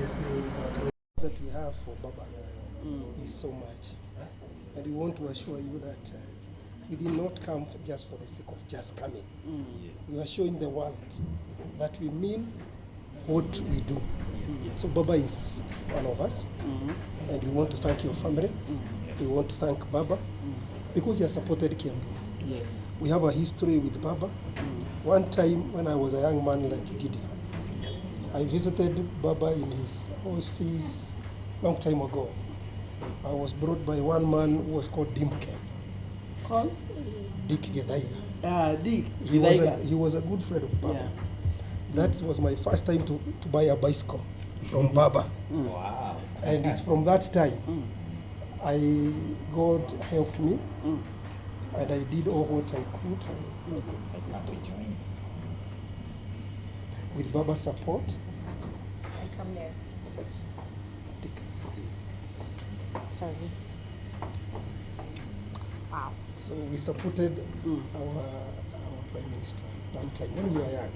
just say is that the love that we have for Baba is so much. And we want to assure you that we did not come just for the sake of just coming. We are showing the world that we mean what we do. So Baba is one of us, and we want to thank your family. We want to thank Baba because he has supported Kiambu. Yes. We have a history with Baba. One time when I was a young man like Gidi, I visited Baba in his office long time ago. I was brought by one man who was called Dimke. Called? Dick Gedaiga. Dick. He was a good friend of Baba. Yeah. That was my first time to buy a bicycle from Baba. Wow. And it's from that time God helped me, and I did all what I could. I can't rejoin. With Baba's support. I come there. Sorry. Wow. So we supported our Prime Minister that time when we were young.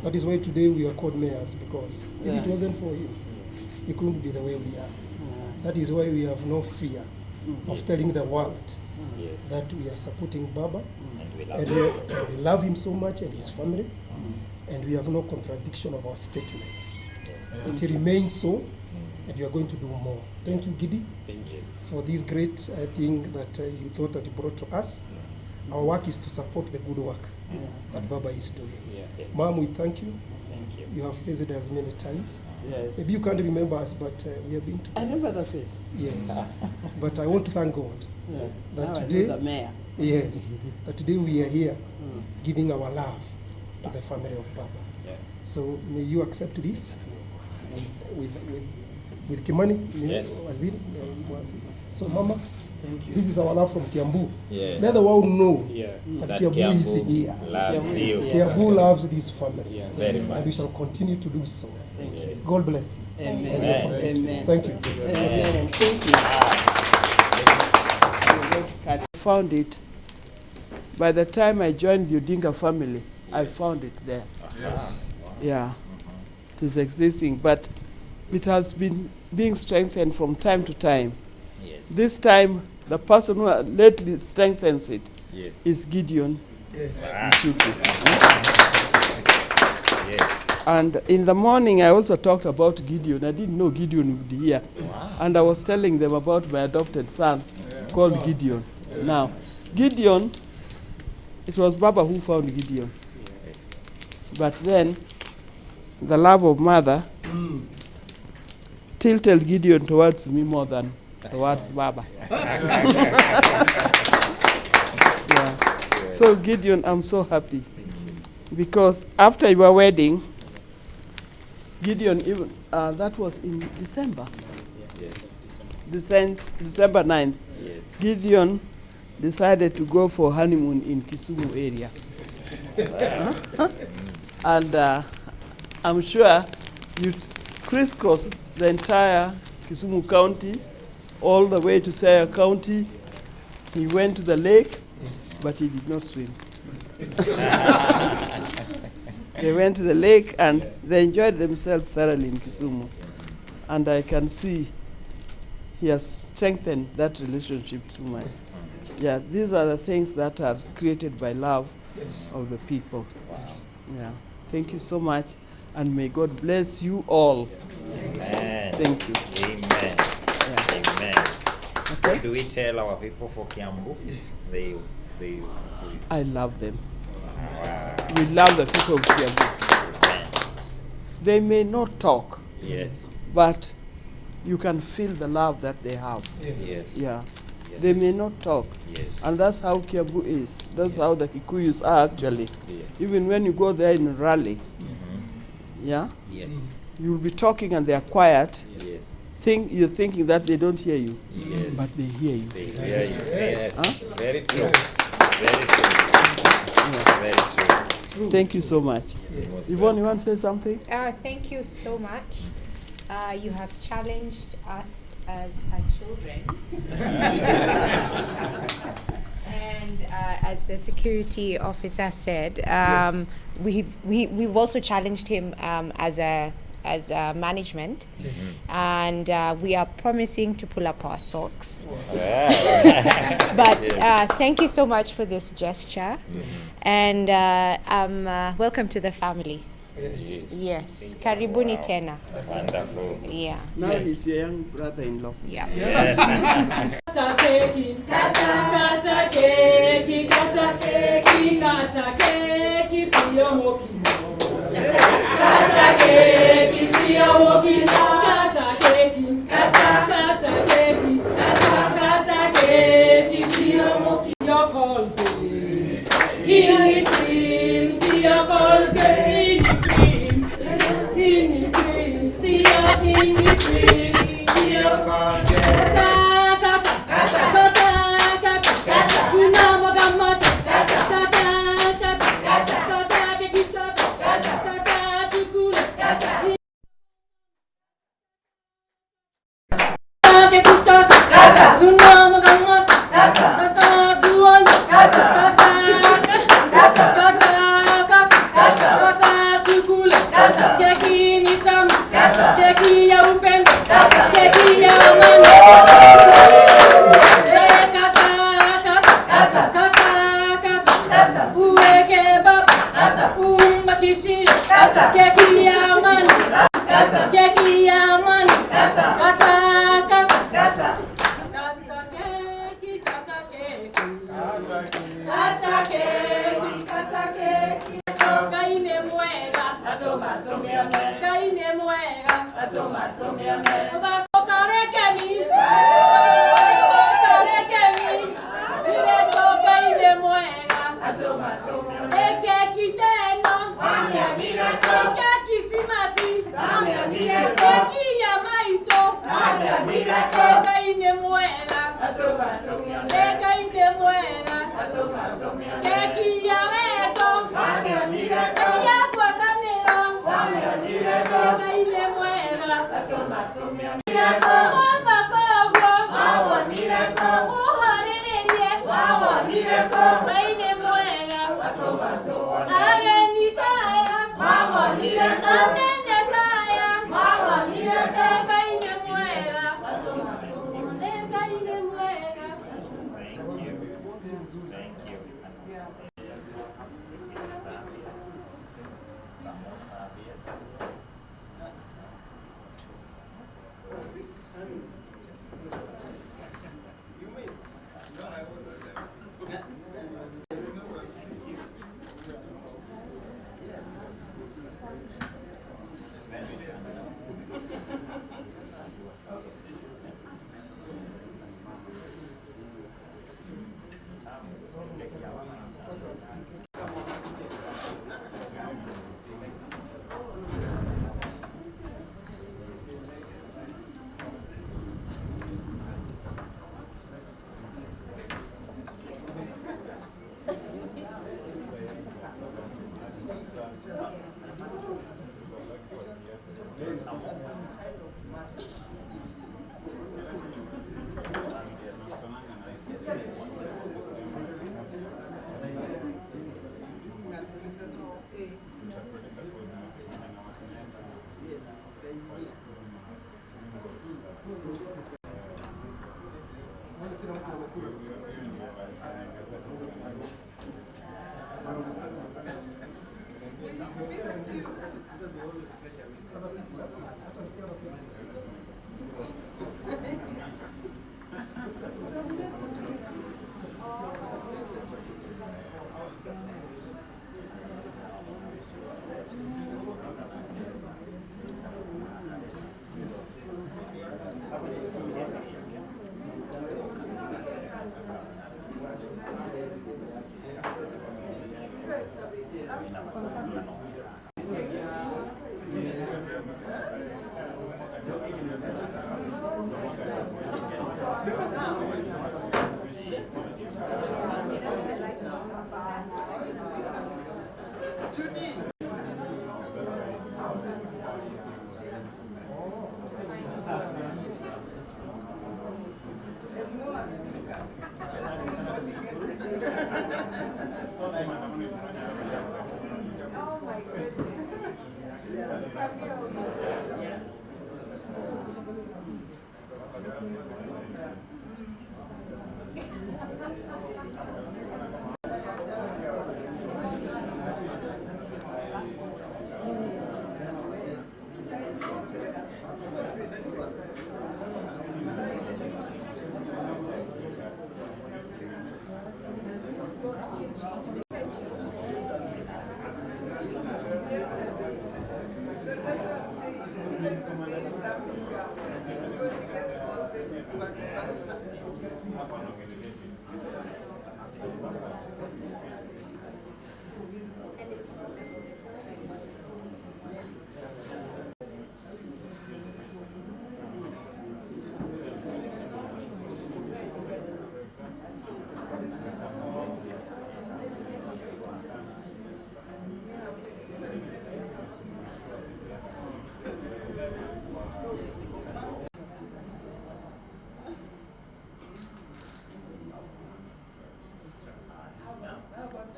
That is why today we are called mayors, because if it wasn't for him, we couldn't be the way we are. That is why we have no fear of telling the world that we are supporting Baba, and we love him so much and his family, and we have no contradiction of our statement. It remains so, and we are going to do more. Thank you, Gidi, for this great thing that you thought that you brought to us. Our work is to support the good work that Baba is doing. Mom, we thank you. Thank you. You have visited us many times. Yes. Maybe you can't remember us, but we have been together. I remember the face. Yes. But I want to thank God that Now today, I know the mayor. yes, that today we are here giving our love to the family of Baba. So may you accept this with Kimani. Yes. Waziri. So Mama, this is our love from Kiambu. Yeah. Let the world know that That Kiambu is Kiambu here. loves you. Kiambu loves this family. Very And much. we shall continue to do so. Thank you. God bless you. Amen. Amen. Thank you. Amen. Thank you. I found it. By the time I joined the Odinga family, I found it there. Yeah, it is existing, but it has been being strengthened from time to time. Yes. This time, the person who lately strengthens it Yes. is Gideon Yes. Shuki. Yes. And in the morning, I also talked about Gideon. I didn't know Gideon would be here. And I was telling them about my adopted son called Gideon. Now, Gideon, it was Baba who found Gideon. But then, the love of mother tilted Gideon towards me more than towards Baba. Yeah. So Gideon, I'm so happy. Because after your wedding, Gideon, even that was in December. Yes. December 9th. Yes. Gideon decided to go for honeymoon in Kisumu area. And I'm sure you crisscross the entire Kisumu County, all the way to Siaya County. He went to the lake, but he did not swim. They went to the lake and they enjoyed themselves thoroughly in Kisumu. And I can see he has strengthened that relationship to mine. Yeah, these are the things that are created by love of the people. Yeah, thank you so much, and may God bless you all. Amen. Thank you. Amen. Yeah. Amen. Okay. Do we tell our people for Kiambu? They I love them. wow. We love the people of Kiambu. Amen. They may not talk, Yes. but you can feel the love that they have. Yes. Yeah. Yes. They may not talk, Yes. and that's how Kiambu is. That's how the Kikuyus are actually. Yes. Even when you go there in a rally, yeah, Yes. you'll be talking and they are quiet. Yes. You're thinking that they don't hear you, Yes. but they hear you. They hear you. Yes. Huh? Very true. Very true. Very true. Thank you so much. Yes. Yvonne, you want to say something? Thank you so much. You have challenged us as her children. And as the security officer said, we've also challenged him as a as management, and we are promising to pull up our socks. But thank you so much for this gesture, and welcome to the family. Yes. Karibuni tena. Wonderful. Yeah. Now he's your young brother-in-law. Yeah. Yes. Kata keki, kata keki, kata keki, kata keki, sio mokimo. Kata keki, sio mokimo. Kata keki, kata keki, kata keki, sio mokimo. Sio Colgate, ini cream, sio Colgate. Ini cream, sio ini cream, sio Colgate.